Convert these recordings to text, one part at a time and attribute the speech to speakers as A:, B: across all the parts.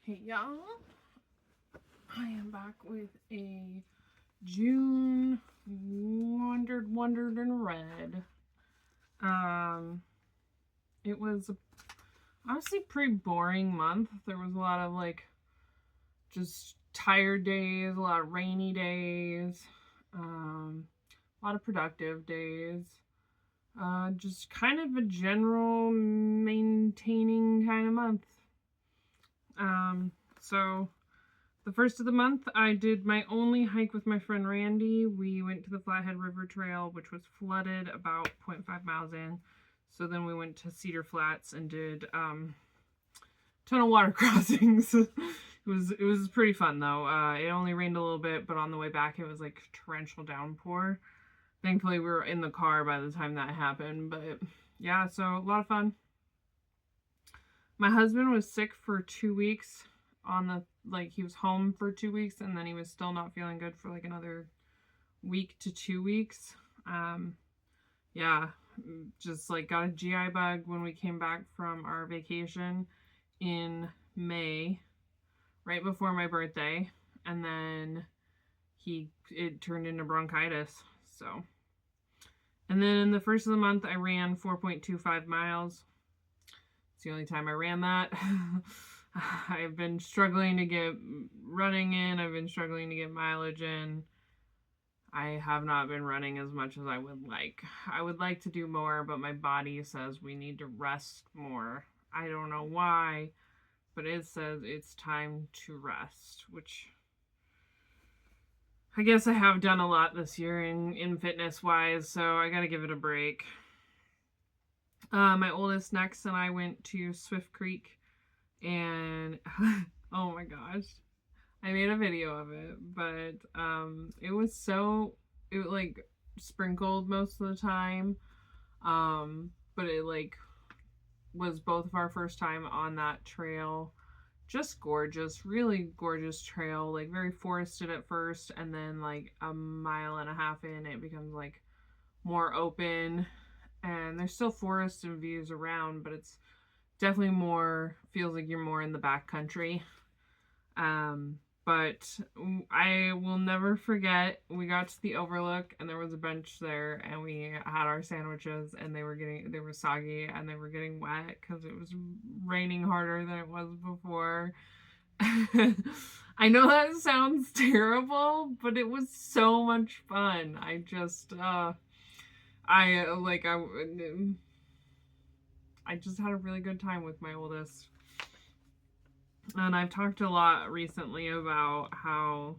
A: Hey y'all, I am back with a June Wondered in Red. It was honestly pretty boring month. There was a lot of just tired days, a lot of rainy days, a lot of productive days. Just kind of a general maintaining kind of month. So the first of the month, I did my only hike with my friend Randy. We went to the Flathead River Trail, which was flooded about 0.5 miles in. So then we went to Cedar Flats and did a ton of water crossings. It was pretty fun though. It only rained a little bit, but on the way back it was like torrential downpour. Thankfully we were in the car by the time that happened, but yeah, so a lot of fun. My husband was sick for 2 weeks he was home for 2 weeks, and then he was still not feeling good for another week to 2 weeks. Just got a GI bug when we came back from our vacation in May, right before my birthday, and then it turned into bronchitis. So, and then in the first of the month, I ran 4.25 miles. It's the only time I ran that. I've been struggling to get running in. I've been struggling to get mileage in. I have not been running as much as I would like. I would like to do more, but my body says we need to rest more. I don't know why, but it says it's time to rest, which I guess I have done a lot this year in fitness wise, so I gotta give it a break. My oldest next and I went to Swift Creek, and oh my gosh, I made a video of it, but it was sprinkled most of the time, but it was both of our first time on that trail. Just gorgeous, really gorgeous trail, very forested at first, and then a mile and a half in it becomes more open, and there's still forests and views around, but it's definitely feels like you're more in the backcountry. But I will never forget, we got to the overlook and there was a bench there, and we had our sandwiches, and they were soggy and they were getting wet because it was raining harder than it was before. I know that sounds terrible, but it was so much fun. I just had a really good time with my oldest. And I've talked a lot recently about how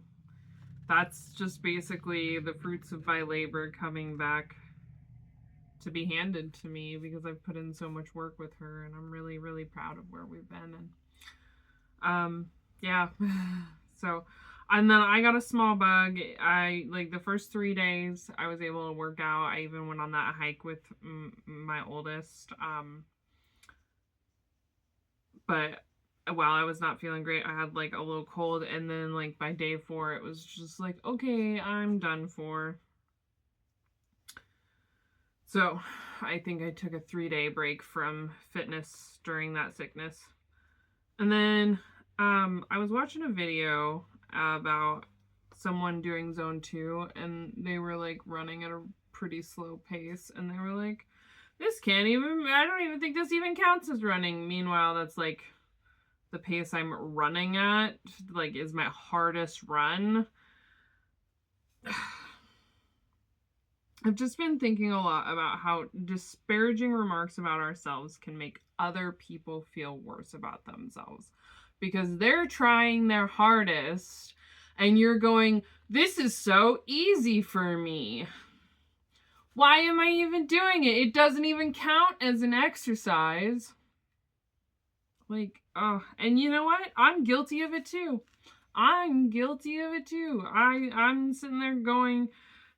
A: that's just basically the fruits of my labor coming back to be handed to me, because I've put in so much work with her, and I'm really, really proud of where we've been. And yeah. So, and then I got a small bug. The first 3 days I was able to work out. I even went on that hike with my oldest. But while I was not feeling great, I had a little cold, and then by day 4 it was just okay, I'm done for. So I think I took a 3-day break from fitness during that sickness. And then I was watching a video about someone doing zone 2, and they were running at a pretty slow pace, and they were I don't even think this even counts as running. Meanwhile, that's the pace I'm running at, is my hardest run. I've just been thinking a lot about how disparaging remarks about ourselves can make other people feel worse about themselves, because they're trying their hardest and you're going, this is so easy for me. Why am I even doing it? It doesn't even count as an exercise. And you know what? I'm guilty of it too. I'm sitting there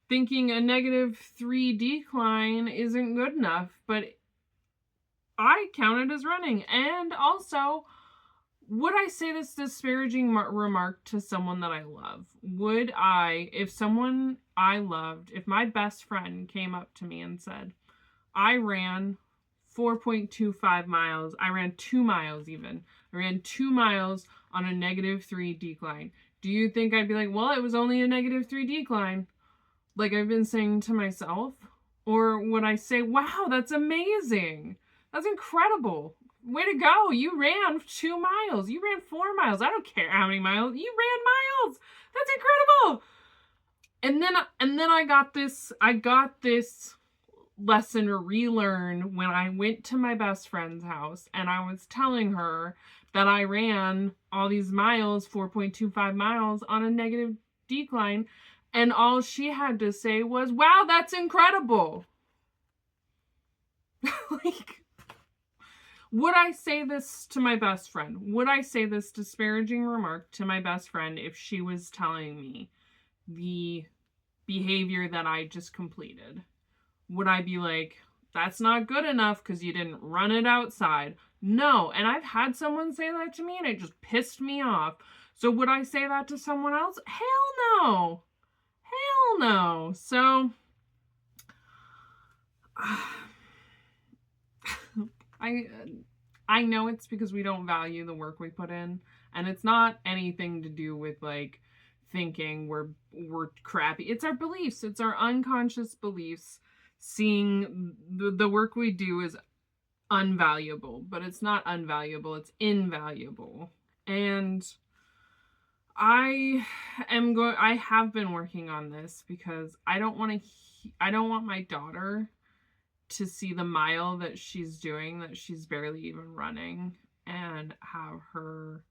A: thinking a -3 decline isn't good enough, but I count it as running. And also, would I say this disparaging remark to someone that I love? Would I, if someone I loved, if my best friend came up to me and said, I ran 4.25 miles. I ran 2 miles even. I ran 2 miles on a -3 decline. Do you think I'd be like, well, it was only a -3 decline, like I've been saying to myself? Or would I say, wow, that's amazing. That's incredible. Way to go. You ran 2 miles. You ran 4 miles. I don't care how many miles. You ran miles. That's incredible. And then I got this lesson or relearn when I went to my best friend's house and I was telling her that I ran all these miles, 4.25 miles on a negative decline, and all she had to say was, wow, that's incredible. Like, would I say this to my best friend? Would I say this disparaging remark to my best friend if she was telling me the behavior that I just completed? Would I be like, that's not good enough because you didn't run it outside? No. And I've had someone say that to me and it just pissed me off. So would I say that to someone else? Hell no. Hell no. So I know it's because we don't value the work we put in, and it's not anything to do with like thinking we're crappy. It's our beliefs. It's our unconscious beliefs seeing the work we do is unvaluable, but it's not unvaluable, it's invaluable. And I have been working on this because I don't want my daughter to see the mile that she's doing that she's barely even running and have her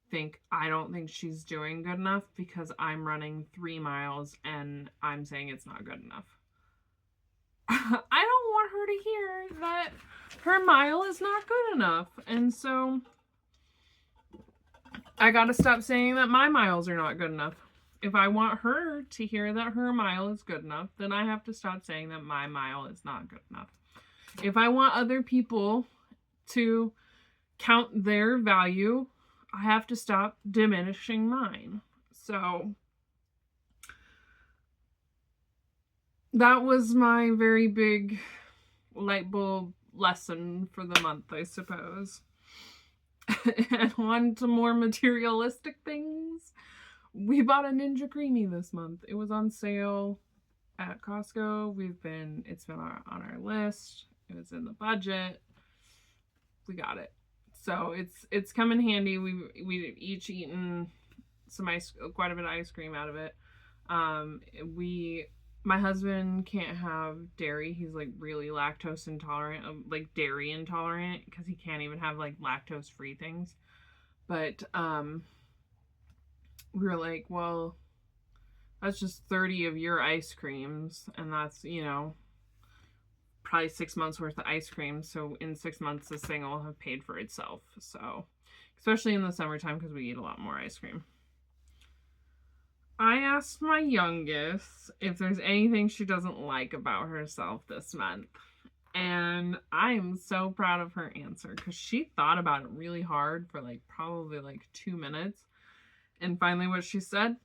A: think I don't think she's doing good enough because I'm running 3 miles and I'm saying it's not good enough. I don't want her to hear that her mile is not good enough. And so I gotta stop saying that my miles are not good enough. If I want her to hear that her mile is good enough, then I have to stop saying that my mile is not good enough. If I want other people to count their value, I have to stop diminishing mine. So that was my very big light bulb lesson for the month, I suppose. And on to more materialistic things. We bought a Ninja Creamy this month. It was on sale at Costco. It's been on our list. It was in the budget. We got it. So it's come in handy. We've each eaten quite a bit of ice cream out of it. My husband can't have dairy. He's like really lactose intolerant, like dairy intolerant, because he can't even have like lactose free things. But we were like, well, that's just 30 of your ice creams, and that's, probably 6 months worth of ice cream. So in 6 months, this thing will have paid for itself. So, especially in the summertime, because we eat a lot more ice cream. I asked my youngest if there's anything she doesn't like about herself this month. And I am so proud of her answer because she thought about it really hard for probably 2 minutes. And finally what she said,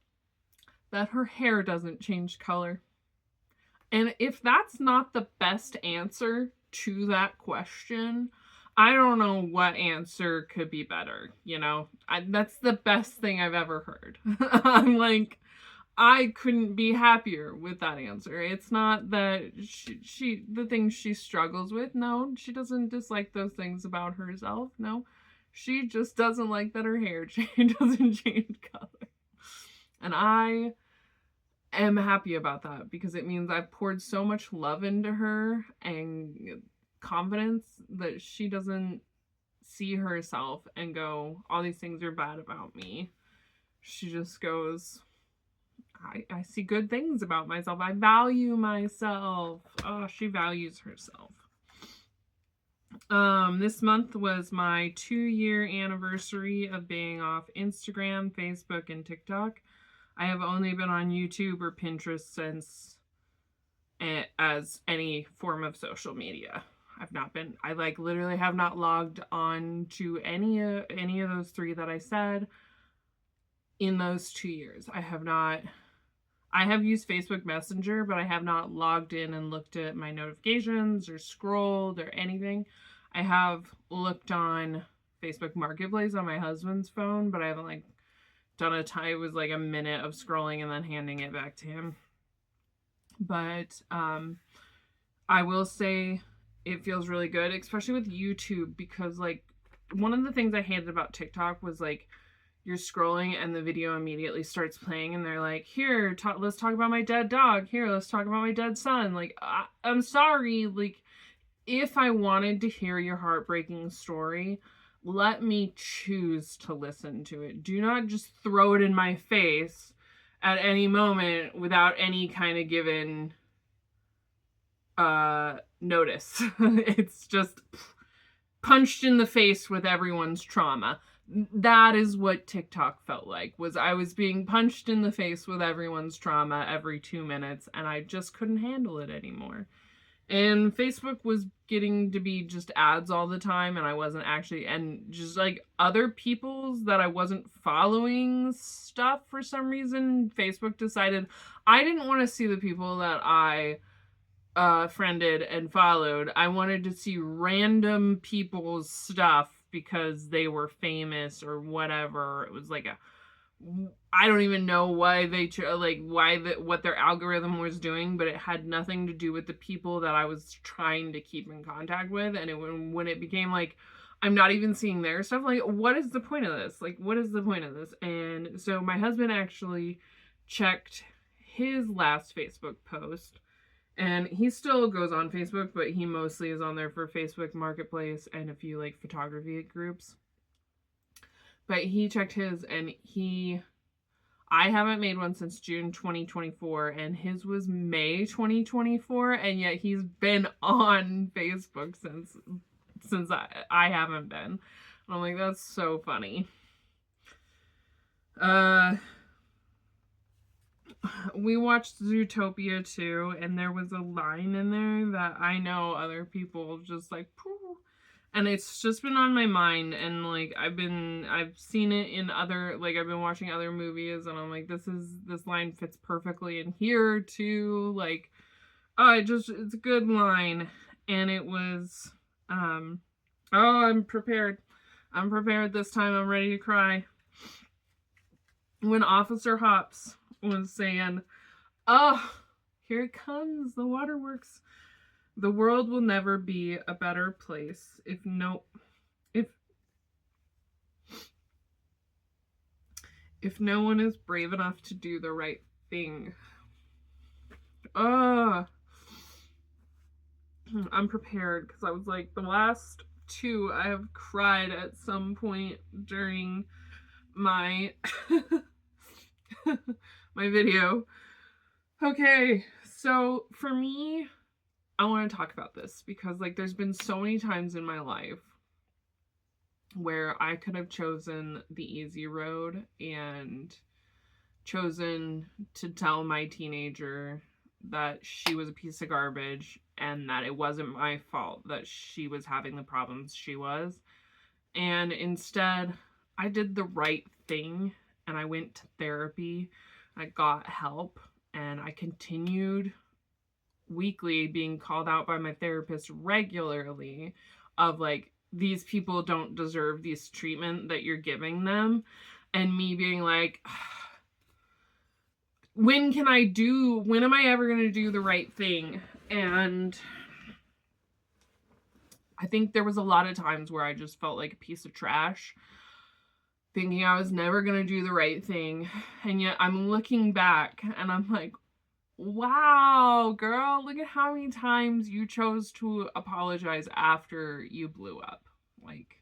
A: that her hair doesn't change color. And if that's not the best answer to that question, I don't know what answer could be better. That's the best thing I've ever heard. I'm like, I couldn't be happier with that answer. It's not that she the things she struggles with. No, she doesn't dislike those things about herself. No, she just doesn't like that her hair doesn't change color. And I am happy about that because it means I've poured so much love into her and confidence that she doesn't see herself and go, all these things are bad about me. She just goes, I see good things about myself. I value myself. Oh, she values herself. This month was my 2-year anniversary of being off Instagram, Facebook, and TikTok. I have only been on YouTube or Pinterest since as any form of social media. I literally have not logged on to any of those 3 that I said in those 2 years. I have used Facebook Messenger, but I have not logged in and looked at my notifications or scrolled or anything. I have looked on Facebook Marketplace on my husband's phone, but I haven't like done a time. It was like a minute of scrolling and then handing it back to him. But I will say it feels really good, especially with YouTube, because like one of the things I hated about TikTok was like you're scrolling and the video immediately starts playing and they're like, here, let's talk about my dead dog. Here, let's talk about my dead son. Like, I'm sorry. Like, if I wanted to hear your heartbreaking story, let me choose to listen to it. Do not just throw it in my face at any moment without any kind of given notice. It's just punched in the face with everyone's trauma. That is what TikTok felt like, was I was being punched in the face with everyone's trauma every 2 minutes, and I just couldn't handle it anymore. And Facebook was getting to be just ads all the time, and I wasn't actually, and just like other people's that I wasn't following stuff for some reason, Facebook decided I didn't want to see the people that I friended and followed. I wanted to see random people's stuff because they were famous or whatever. It was like I don't even know why what their algorithm was doing, but it had nothing to do with the people that I was trying to keep in contact with. And when it became like I'm not even seeing their stuff, like what is the point of this? Like what is the point of this? And so my husband actually checked his last Facebook post. And he still goes on Facebook, but he mostly is on there for Facebook Marketplace and a few like photography groups. But he checked his, and I haven't made one since June 2024, and his was May 2024, and yet he's been on Facebook since I haven't been. And I'm like, that's so funny. We watched Zootopia 2, and there was a line in there that I know other people just like, pooh. And it's just been on my mind, and like I've seen it in other, like I've been watching other movies, and I'm like, this line fits perfectly in here too. Like, it's a good line. And it was, I'm prepared. I'm prepared this time. I'm ready to cry. When Officer Hops was saying, oh, here it comes, the waterworks. The world will never be a better place if no one is brave enough to do the right thing. I'm prepared, because I was like, the last two I have cried at some point during my my video. Okay, so for me, I want to talk about this because like there's been so many times in my life where I could have chosen the easy road and chosen to tell my teenager that she was a piece of garbage and that it wasn't my fault that she was having the problems she was. And instead, I did the right thing, and I went to therapy. I got help, and I continued weekly being called out by my therapist regularly of like, these people don't deserve this treatment that you're giving them. And me being like, when am I ever going to do the right thing? And I think there was a lot of times where I just felt like a piece of trash, thinking I was never going to do the right thing. And yet I'm looking back and I'm like, wow, girl, look at how many times you chose to apologize after you blew up. Like,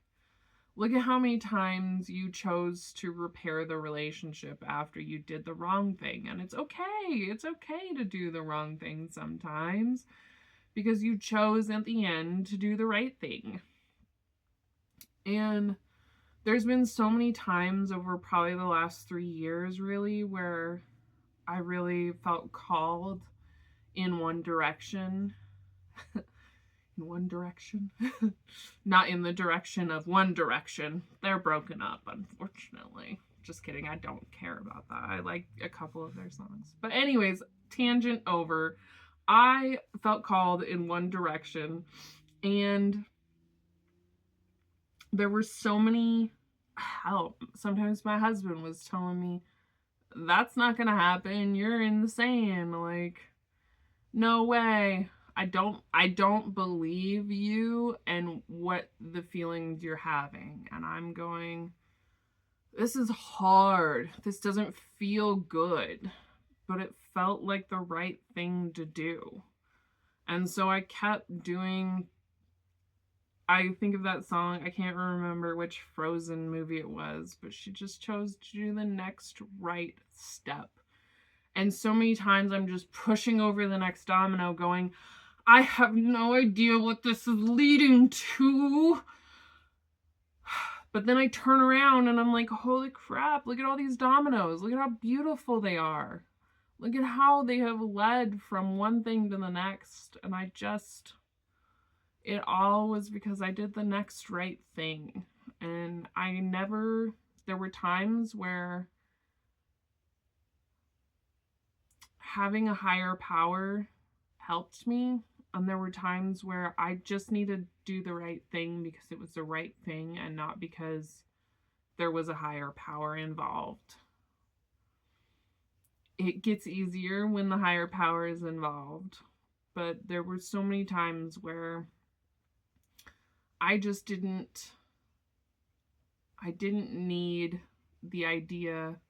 A: look at how many times you chose to repair the relationship after you did the wrong thing. And it's okay. It's okay to do the wrong thing sometimes, because you chose at the end to do the right thing. And there's been so many times over probably the last 3 years, really, where I really felt called in one direction. In one direction? Not in the direction of One Direction. They're broken up, unfortunately. Just kidding. I don't care about that. I like a couple of their songs. But anyways, tangent over. I felt called in one direction, and there were so many, hell, sometimes my husband was telling me, that's not gonna happen, you're insane, like, no way. I don't believe you and what the feelings you're having. And I'm going, this is hard. This doesn't feel good, but it felt like the right thing to do. And so I kept doing. I think of that song, I can't remember which Frozen movie it was, but she just chose to do the next right step. And so many times I'm just pushing over the next domino, going, I have no idea what this is leading to. But then I turn around and I'm like, holy crap, look at all these dominoes. Look at how beautiful they are. Look at how they have led from one thing to the next. And it all was because I did the next right thing. And there were times where having a higher power helped me. And there were times where I just needed to do the right thing because it was the right thing and not because there was a higher power involved. It gets easier when the higher power is involved. But there were so many times where I didn't need the idea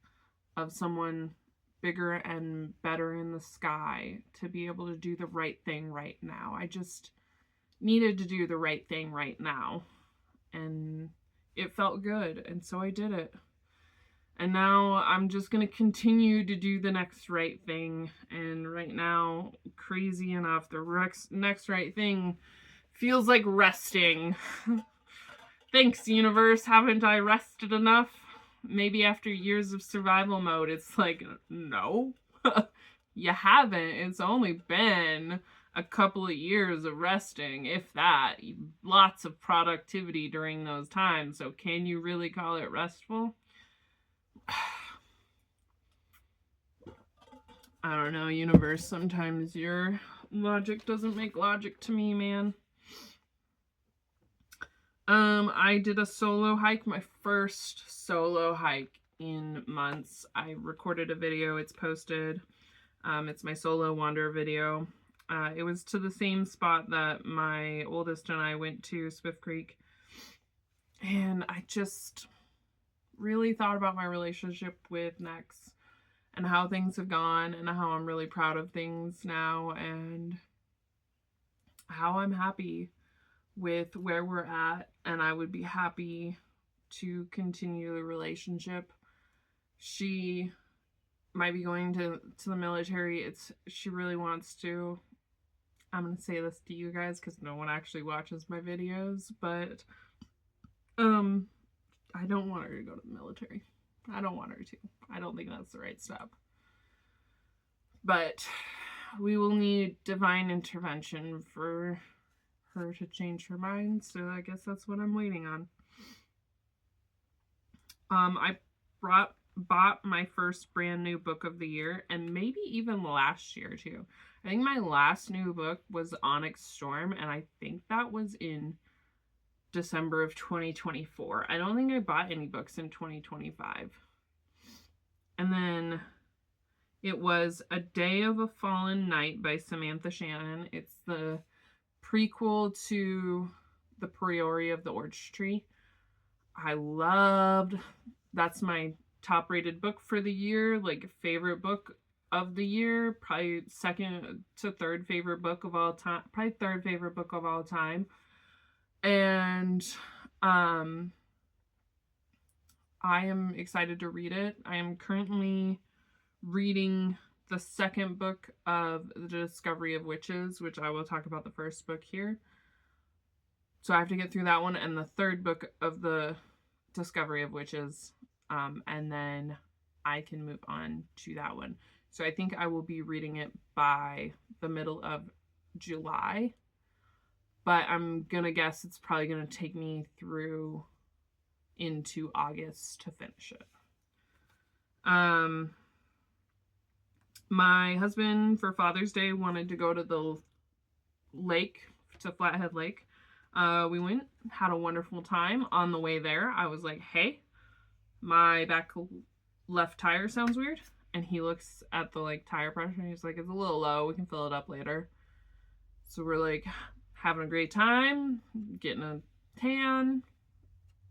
A: of someone bigger and better in the sky to be able to do the right thing right now. I just needed to do the right thing right now. And it felt good. And so I did it. And now I'm just going to continue to do the next right thing. And right now, crazy enough, the next right thing feels like resting. Thanks, universe. Haven't I rested enough? Maybe after years of survival mode, it's like, no, you haven't. It's only been a couple of years of resting, if that. Lots of productivity during those times. So can you really call it restful? I don't know, universe. Sometimes your logic doesn't make logic to me, man. I did a solo hike, my first solo hike in months. I recorded a video, it's posted. It's my solo wander video. It was to the same spot that my oldest and I went to, Swift Creek. And I just really thought about my relationship with Nex and how things have gone and how I'm really proud of things now and how I'm happy with where we're at, and I would be happy to continue the relationship. She might be going to the military. She really wants to. I'm going to say this to you guys because no one actually watches my videos, but I don't want her to go to the military. I don't want her to. I don't think that's the right step. But we will need divine intervention for her to change her mind, so I guess that's what I'm waiting on. I bought my first brand new book of the year, and maybe even last year too. I think my last new book was Onyx Storm, and I think that was in December of 2024. I don't think I bought any books in 2025. And then it was A Day of a Fallen Knight by Samantha Shannon. It's the prequel to The Priori of the Orange Tree. That's my top rated book for the year, like favorite book of the year, probably second to third favorite book of all time, probably third favorite book of all time. And I am excited to read it. I am currently reading the second book of The Discovery of Witches, which I will talk about the first book here. So I have to get through that one and the third book of The Discovery of Witches, and then I can move on to that one. So I think I will be reading it by the middle of July, but I'm gonna guess it's probably gonna take me through into August to finish it. My husband for Father's Day wanted to go to the lake, to Flathead Lake. We went, had a wonderful time. On the way there, I was like, hey, my back left tire sounds weird. And he looks at the like tire pressure and he's like, it's a little low. We can fill it up later. So we're like having a great time, getting a tan,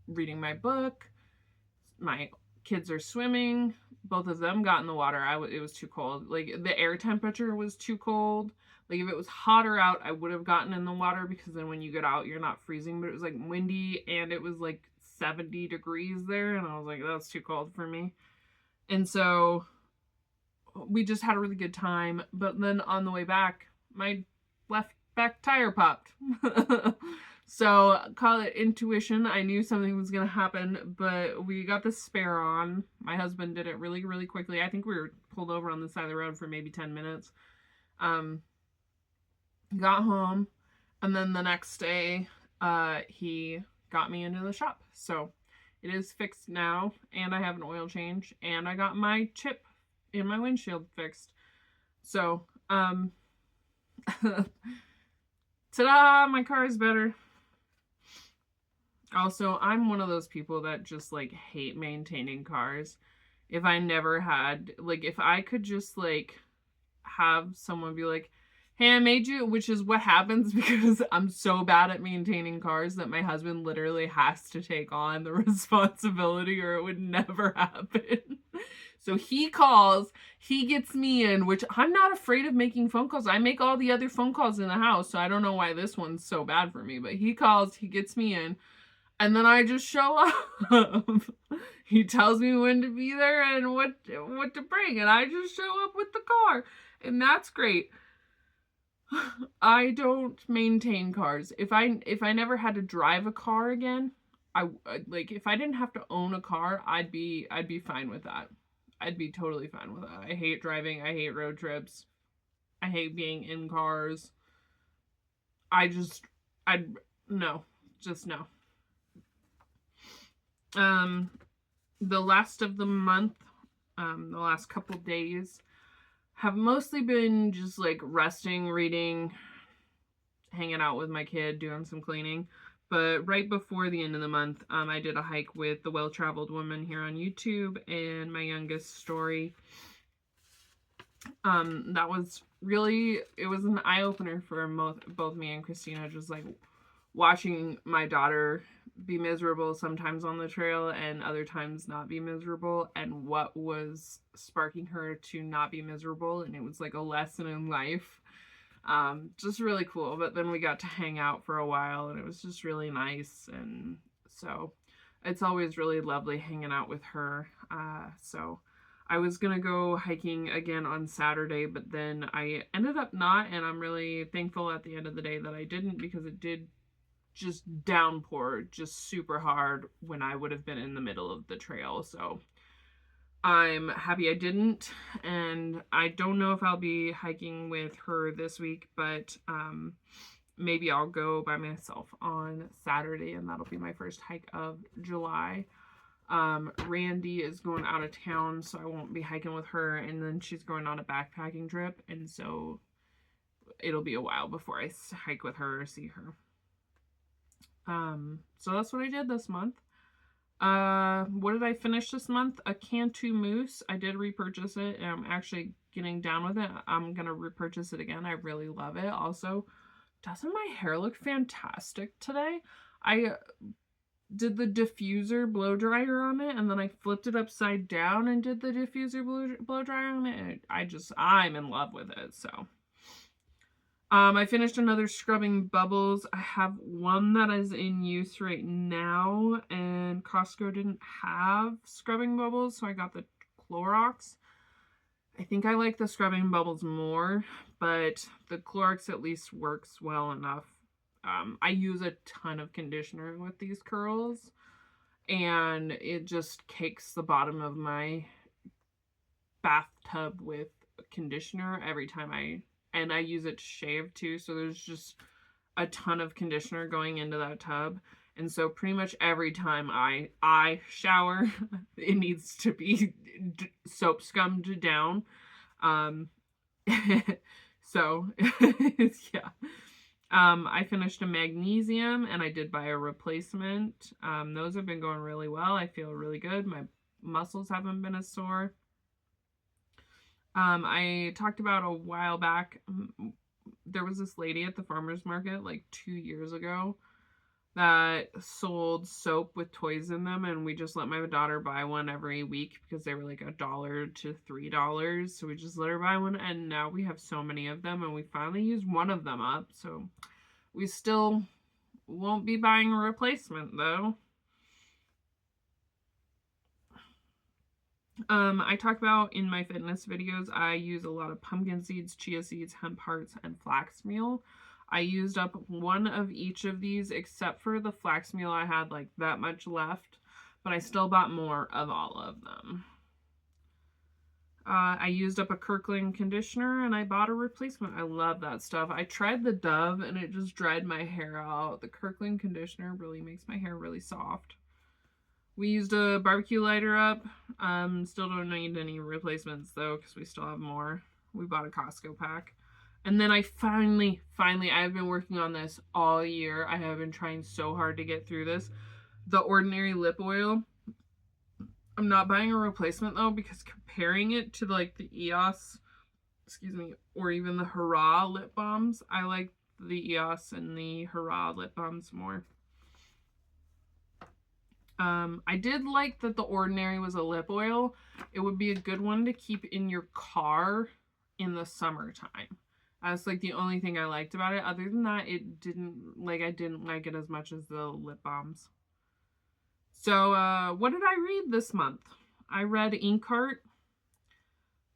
A: reading my book. My kids are swimming. Both of them got in the water. It was too cold. Like the air temperature was too cold. Like if it was hotter out, I would have gotten in the water because then when you get out, you're not freezing. But it was like windy and it was like 70 degrees there, and I was like, that's too cold for me. And so we just had a really good time. But then on the way back, my left back tire popped. So call it intuition. I knew something was going to happen, but we got the spare on. My husband did it really, really quickly. I think we were pulled over on the side of the road for maybe 10 minutes. Got home, and then the next day, he got me into the shop. So it is fixed now, and I have an oil change, and I got my chip in my windshield fixed. So, ta-da, my car is better. Also, I'm one of those people that just like hate maintaining cars. If I never had, like, if I could just like have someone be like, hey, I made you, which is what happens because I'm so bad at maintaining cars that my husband literally has to take on the responsibility or it would never happen. So he calls, he gets me in, which I'm not afraid of making phone calls. I make all the other phone calls in the house, so I don't know why this one's so bad for me, but he calls, he gets me in. And then I just show up. He tells me when to be there and what to bring. And I just show up with the car. And that's great. I don't maintain cars. If I never had to drive a car again, I like if I didn't have to own a car, I'd be fine with that. I'd be totally fine with that. I hate driving. I hate road trips. I hate being in cars. No. The last of the month, the last couple days have mostly been just like resting, reading, hanging out with my kid, doing some cleaning. But right before the end of the month, I did a hike with the Well Traveled Woman here on YouTube and my youngest story. That was really, it was an eye-opener for both me and Christina, just like watching my daughter be miserable sometimes on the trail and other times not be miserable, and what was sparking her to not be miserable. And it was like a lesson in life. Just really cool. But then we got to hang out for a while and it was just really nice. And so it's always really lovely hanging out with her. So I was going to go hiking again on Saturday, but then I ended up not, and I'm really thankful at the end of the day that I didn't, because it did just downpour just super hard when I would have been in the middle of the trail. So I'm happy I didn't, and I don't know if I'll be hiking with her this week, but maybe I'll go by myself on Saturday, and that'll be my first hike of July. Randy is going out of town, so I won't be hiking with her, and then she's going on a backpacking trip, and so it'll be a while before I hike with her or see her. So that's what I did this month. What did I finish this month? A Cantu Moose. I did repurchase it, and I'm actually getting down with it. I'm gonna repurchase it again. I really love it. Also, doesn't my hair look fantastic today? I did the diffuser blow dryer on it, and then I flipped it upside down and did the diffuser blow dryer on it. And I'm in love with it. So I finished another Scrubbing Bubbles. I have one that is in use right now, and Costco didn't have Scrubbing Bubbles, so I got the Clorox. I think I like the Scrubbing Bubbles more, but the Clorox at least works well enough. I use a ton of conditioner with these curls, and it just cakes the bottom of my bathtub with conditioner every time and I use it to shave too, so there's just a ton of conditioner going into that tub. And so pretty much every time I shower, it needs to be soap scummed down. So, yeah. I finished a magnesium and I did buy a replacement. Those have been going really well. I feel really good. My muscles haven't been as sore. I talked about a while back, there was this lady at the farmer's market like 2 years ago that sold soap with toys in them, and we just let my daughter buy one every week because they were like $1 to $3. So we just let her buy one, and now we have so many of them, and we finally used one of them up. So we still won't be buying a replacement though. I talk about in my fitness videos, I use a lot of pumpkin seeds, chia seeds, hemp hearts, and flax meal. I used up one of each of these, except for the flax meal. I had like that much left, but I still bought more of all of them. I used up a Kirkland conditioner and I bought a replacement. I love that stuff. I tried the Dove and it just dried my hair out. The Kirkland conditioner really makes my hair really soft. We used a barbecue lighter up. Still don't need any replacements though, because we still have more. We bought a Costco pack. And then I finally, I've been working on this all year. I have been trying so hard to get through this. The Ordinary lip oil. I'm not buying a replacement though, because comparing it to like the EOS, or even the Hurrah lip balms, I like the EOS and the Hurrah lip balms more. I did like that the Ordinary was a lip oil. It would be a good one to keep in your car in the summertime. That's like the only thing I liked about it. Other than that, I didn't like it as much as the lip balms. So, what did I read this month? I read Inkheart.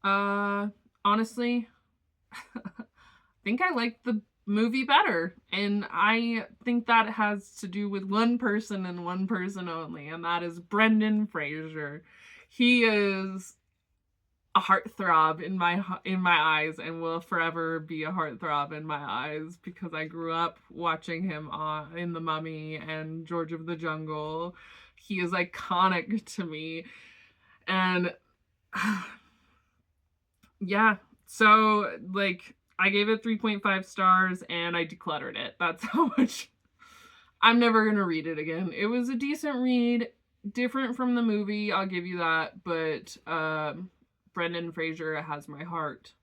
A: Honestly, I think I liked the movie better, and I think that has to do with one person and one person only, and that is Brendan Fraser. He is a heartthrob in my eyes, and will forever be a heartthrob in my eyes, because I grew up watching him in The Mummy and George of the Jungle. He is iconic to me, and yeah, so like I gave it 3.5 stars and I decluttered it. That's how much. I'm never going to read it again. It was a decent read, different from the movie, I'll give you that, but Brendan Fraser has my heart.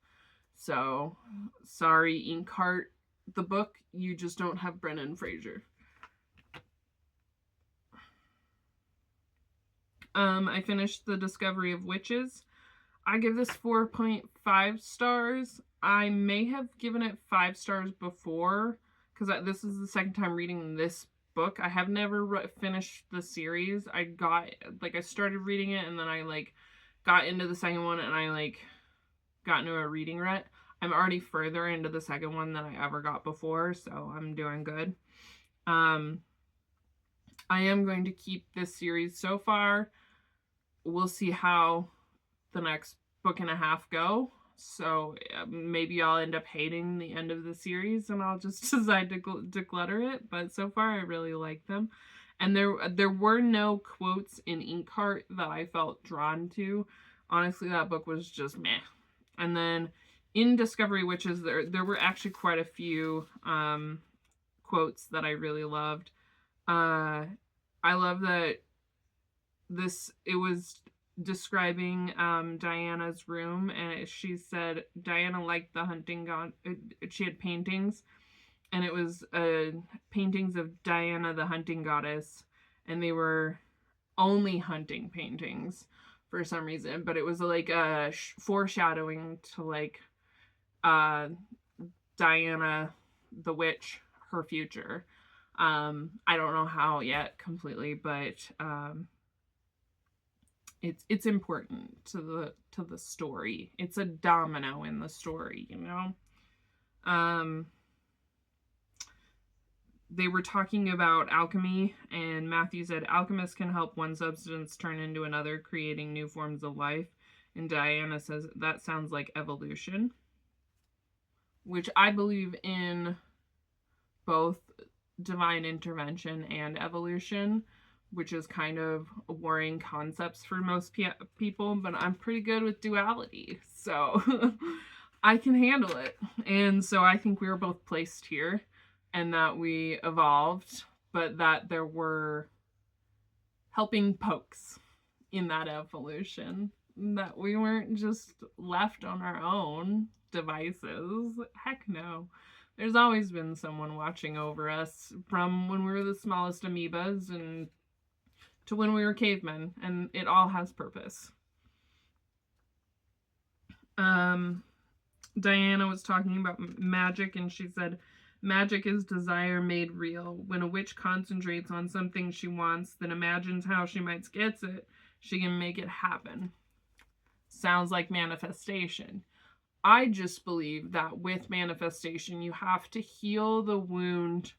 A: So, sorry, Inkheart, the book, you just don't have Brendan Fraser. I finished The Discovery of Witches. I give this 4.5 stars. I may have given it 5 stars before, because this is the second time reading this book. I have never finished the series. I started reading it, and then I got into the second one, and I got into a reading rut. I'm already further into the second one than I ever got before, so I'm doing good. I am going to keep this series so far. We'll see how the next book and a half go. So maybe I'll end up hating the end of the series and I'll just decide to declutter it. But so far I really like them. And there were no quotes in Inkheart that I felt drawn to. Honestly, that book was just meh. And then in Discovery Witches, there were actually quite a few quotes that I really loved. I love that it was describing Diana's room, and she said Diana liked the hunting god. She had paintings, and it was paintings of Diana the hunting goddess, and they were only hunting paintings for some reason, but it was like a foreshadowing to Diana the witch, her future. I don't know how yet completely, but it's important to the story. It's a domino in the story, you know. They were talking about alchemy, and Matthew said alchemists can help one substance turn into another, creating new forms of life. And Diana says that sounds like evolution, which I believe in both divine intervention and evolution, which is kind of worrying concepts for most people, but I'm pretty good with duality, so I can handle it. And so I think we were both placed here and that we evolved, but that there were helping pokes in that evolution, that we weren't just left on our own devices. Heck no. There's always been someone watching over us, from when we were the smallest amoebas and to when we were cavemen, and it all has purpose. Diana was talking about magic, and she said, magic is desire made real. When a witch concentrates on something she wants, then imagines how she might get it, she can make it happen. Sounds like manifestation. I just believe that with manifestation, you have to heal the wound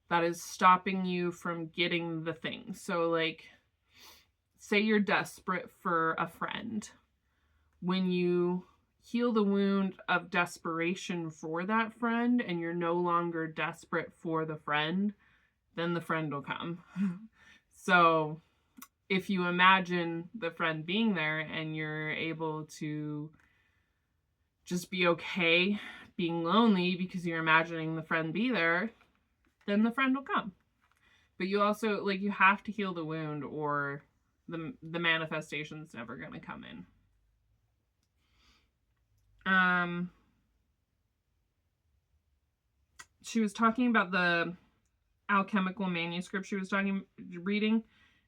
A: that is stopping you from getting the thing. So, like, say you're desperate for a friend. When you heal the wound of desperation for that friend and you're no longer desperate for the friend, then the friend will come. So if you imagine the friend being there and you're able to just be okay being lonely because you're imagining the friend be there, then the friend will come. But you also, like, you have to heal the wound, or the manifestation's never going to come in. She was talking about the alchemical manuscript she was reading,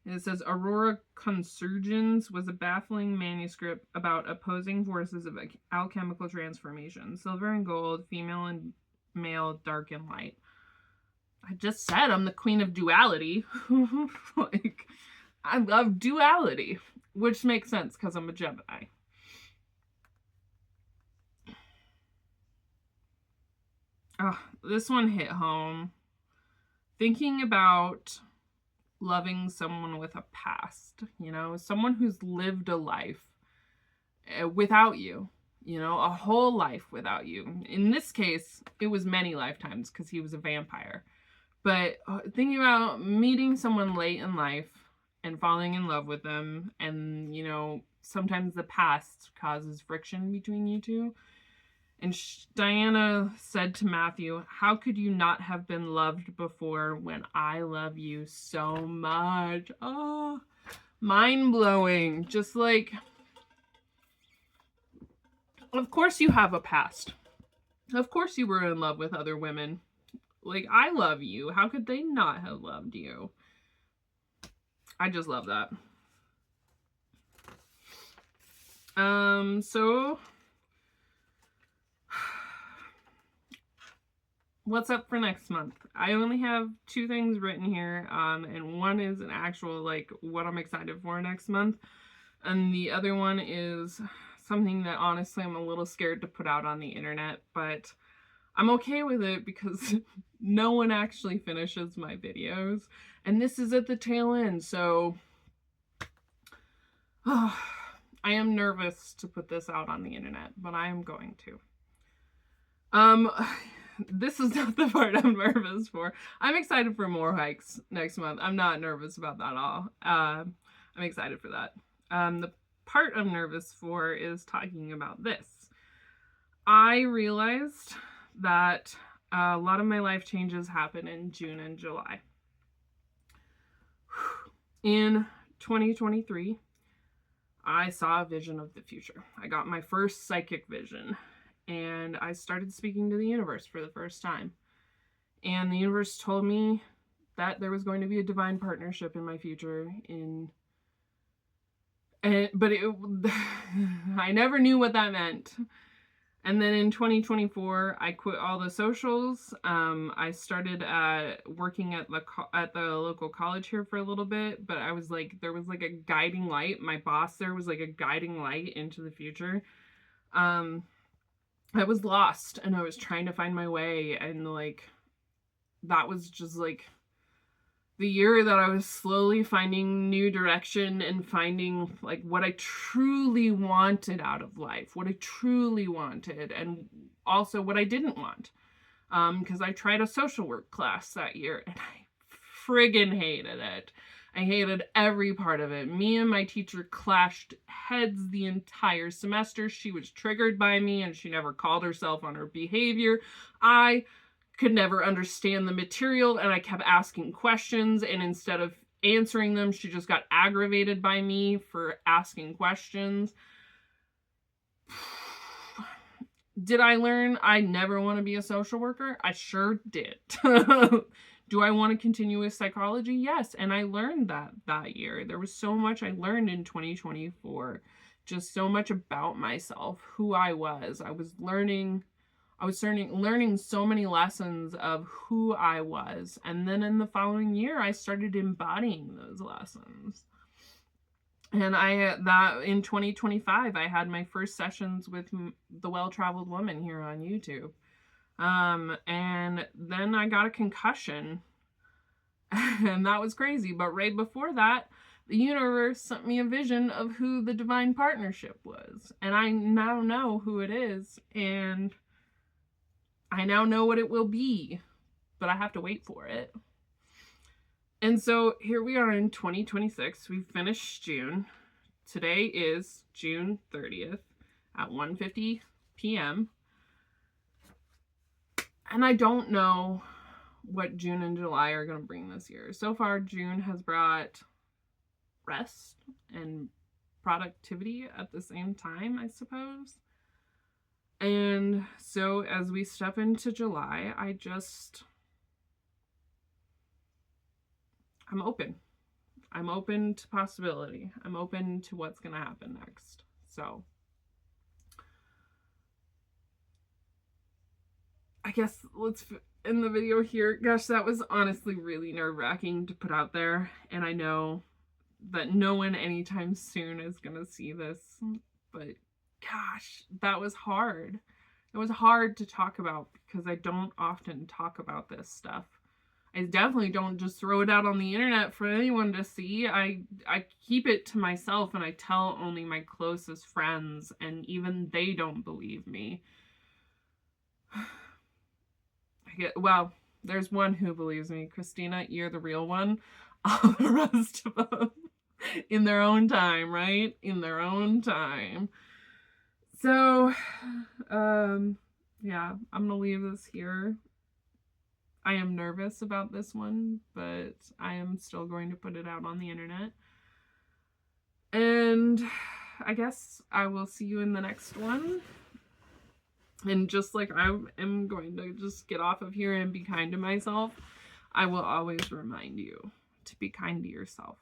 A: and it says Aurora Consurgens was a baffling manuscript about opposing forces of alchemical transformation: silver and gold, female and male, dark and light. I just said I'm the queen of duality. Like, I love duality, which makes sense because I'm a Gemini. Oh, this one hit home. Thinking about loving someone with a past, someone who's lived a life without you, a whole life without you. In this case, it was many lifetimes because he was a vampire. But thinking about meeting someone late in life and falling in love with them, and, sometimes the past causes friction between you two. And Diana said to Matthew, how could you not have been loved before when I love you so much? Oh, mind-blowing. Just like, of course you have a past. Of course you were in love with other women. Like, I love you. How could they not have loved you? I just love that. So what's up for next month? I only have 2 things written here, and one is an actual, like, what I'm excited for next month, and the other one is something that honestly I'm a little scared to put out on the internet, but I'm okay with it because no one actually finishes my videos, and this is at the tail end, so I am nervous to put this out on the internet, but I am going to. This is not the part I'm nervous for. I'm excited for more hikes next month. I'm not nervous about that at all. I'm excited for that. The part I'm nervous for is talking about this. I realized that a lot of my life changes happen in June and July. In 2023, I saw a vision of the future. I got my first psychic vision, and I started speaking to the universe for the first time. And the universe told me that there was going to be a divine partnership in my future. But I never knew what that meant. And then in 2024, I quit all the socials. I started working at the local college here for a little bit, but I was like, there was like a guiding light. My boss there was like a guiding light into the future. I was lost and I was trying to find my way, and like, that was just like the year that I was slowly finding new direction and finding like what I truly wanted out of life, what I truly wanted, and also what I didn't want. Because I tried a social work class that year and I friggin' hated it. I hated every part of it. Me and my teacher clashed heads the entire semester. She was triggered by me and she never called herself on her behavior. I could never understand the material, and I kept asking questions, and instead of answering them, she just got aggravated by me for asking questions. Did I learn I never want to be a social worker? I sure did. Do I want to continue with psychology? Yes, and I learned that year. There was so much I learned in 2024. Just so much about myself, who I was. I was learning so many lessons of who I was. And then in the following year, I started embodying those lessons. And in 2025, I had my first sessions with the Well-Traveled Woman here on YouTube. And then I got a concussion, and that was crazy. But right before that, the universe sent me a vision of who the divine partnership was. And I now know who it is, and I now know what it will be, but I have to wait for it. And so here we are in 2026. We finished June. Today is June 30th at 1:50 p.m. And I don't know what June and July are going to bring this year. So far, June has brought rest and productivity at the same time, I suppose. And so as we step into July, I'm open. I'm open to possibility. I'm open to what's going to happen next. So I guess let's end the video here. Gosh, that was honestly really nerve-wracking to put out there. And I know that no one anytime soon is going to see this. But gosh, that was hard. It was hard to talk about because I don't often talk about this stuff. I definitely don't just throw it out on the internet for anyone to see. I keep it to myself, and I tell only my closest friends, and even they don't believe me. Well, there's one who believes me. Christina, you're the real one. All the rest of them, in their own time, right? In their own time. So, yeah, I'm gonna leave this here. I am nervous about this one, but I am still going to put it out on the internet. And I guess I will see you in the next one. And just like I am going to just get off of here and be kind to myself, I will always remind you to be kind to yourself.